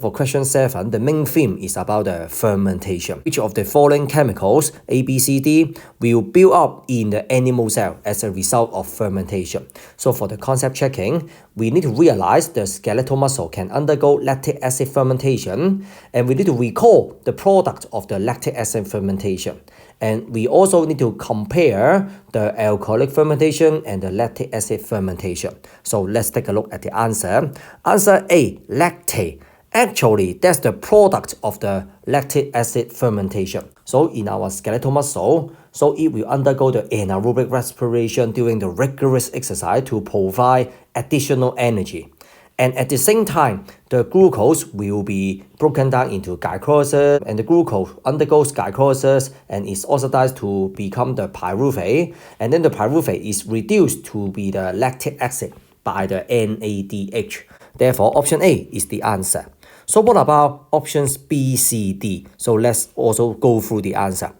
For question 7, the main theme is about the fermentation. Which of the following chemicals, A, B, C, D, will build up in the animal cell as a result of fermentation? So for the concept checking, we need to realize the skeletal muscle can undergo lactic acid fermentation, and we need to recall the product of the lactic acid fermentation. And we also need to compare the alcoholic fermentation and the lactic acid fermentation. So let's take a look at the answer. Answer A, lactate. Actually, that's the product of the lactic acid fermentation. So in our skeletal muscle, so it will undergo the anaerobic respiration during the rigorous exercise to provide additional energy. And at the same time, the glucose will be broken down into glycolysis, and the glucose undergoes glycolysis and is oxidized to become the pyruvate, and then the pyruvate is reduced to be the lactic acid by the NADH. Therefore, option A is the answer. So what about options B, C, D? So let's also go through the answer.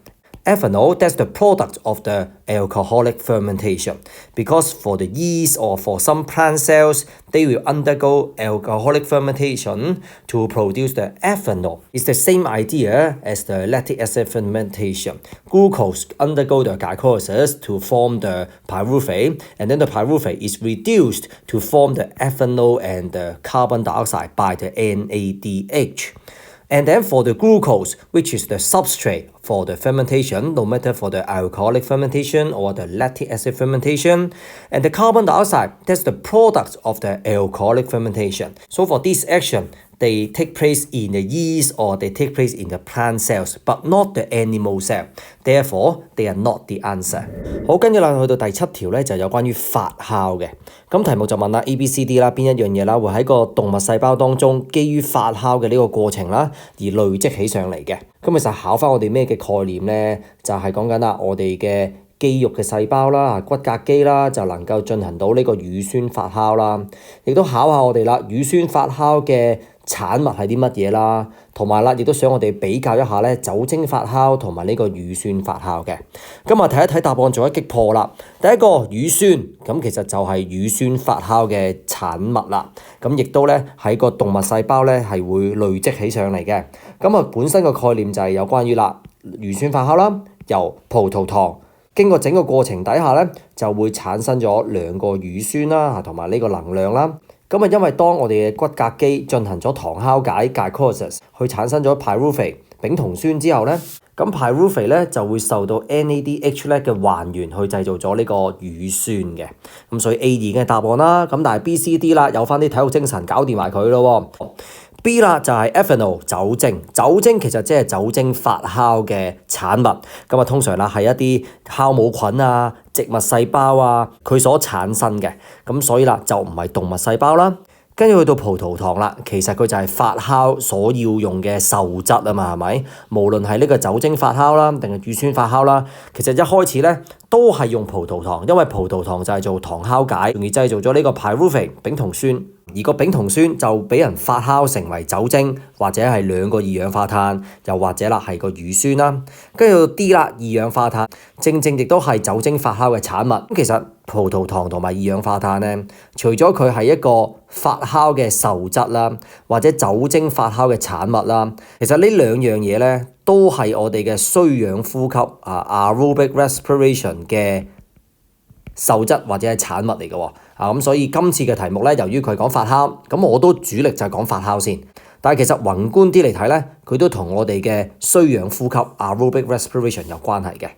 Ethanol, that's the product of the alcoholic fermentation, because for the yeast or for some plant cells, they will undergo alcoholic fermentation to produce the ethanol. It's the same idea as the lactic acid fermentation. Glucose undergo the glycolysis to form the pyruvate, and then the pyruvate is reduced to form the ethanol and the carbon dioxide by the NADH. And then for the glucose, which is the substrate for the fermentation, no matter for the alcoholic fermentation or the lactic acid fermentation, and the carbon dioxide, that's the product of the alcoholic fermentation. So for this action, they take place in the yeast or they take place in the plant cells, but not the animal cell. Therefore, they are not the answer. 好，跟住啦，去到第7條咧，就有關於發酵嘅。咁題目就問啦 A、B、C、D 啦，邊一樣嘢啦，會喺個動物細胞當中，基於發酵嘅呢個過程啦，而累積起上嚟嘅。咁其實考翻我哋咩嘅概念咧，就係講緊啦，我哋嘅肌肉嘅細胞啦、骨骼肌啦，就能夠進行到呢個乳酸發酵啦，亦都考下我哋啦，乳酸發酵嘅產物係啲乜嘢啦，同埋啦，亦都想我哋比較一下咧酒精發酵同埋呢個乳酸發酵嘅。咁啊睇一睇答案做一擊破啦。第一個乳酸，咁其實就係乳酸發酵嘅產物啦。咁亦都咧喺個動物細胞咧係會累積起上嚟嘅。咁啊本身個概念就係有關於啦乳酸發酵啦，由葡萄糖經過整個過程底下咧就會產生咗2個乳酸啦，同埋呢個能量啦。咁啊，因為當我哋嘅骨骼肌進行咗糖酵解 glycolysis 去產生咗 pyruvate 丙酮酸之後咧，咁 pyruvate 咧就會受到 NADH 咧嘅還原去製造咗呢個乳酸嘅。咁所以 A 已經係答案啦。咁但係 B、C、D 啦，有翻啲體育精神搞掂埋佢咯喎。B 啦就係 ethanol 酒精，酒精其實即係酒精發酵嘅產物，咁啊通常啦係一啲酵母菌啊、植物細胞啊佢所產生嘅，咁所以啦就唔係動物細胞啦。跟住去到葡萄糖啦，其實佢就係發酵所要用嘅受質啊嘛，係咪？無論係呢個酒精發酵啦，定係乳酸發酵啦，其實一開始咧都係用葡萄糖，因為葡萄糖就係做糖酵解，容易製造咗呢個 pyruvate 丙酮酸。而個丙酮酸就俾人發酵成為酒精，或者係2個二氧化碳，又或者啦係個乳酸啦。跟住到 D 啦，二氧化碳，正亦都係酒精發酵嘅產物。咁其實葡萄糖同埋二氧化碳咧，除咗佢係一個發酵嘅受質啦，或者酒精發酵嘅產物啦，其實呢2樣嘢咧都係我哋嘅需氧呼吸aerobic respiration 嘅受質或者係產物嚟嘅喎。咁所以今次嘅題目咧，由於佢講發酵，咁我都主力就係講發酵先。但係其實宏觀啲嚟睇咧，佢都同我哋嘅需氧呼吸 aerobic respiration 有關係嘅。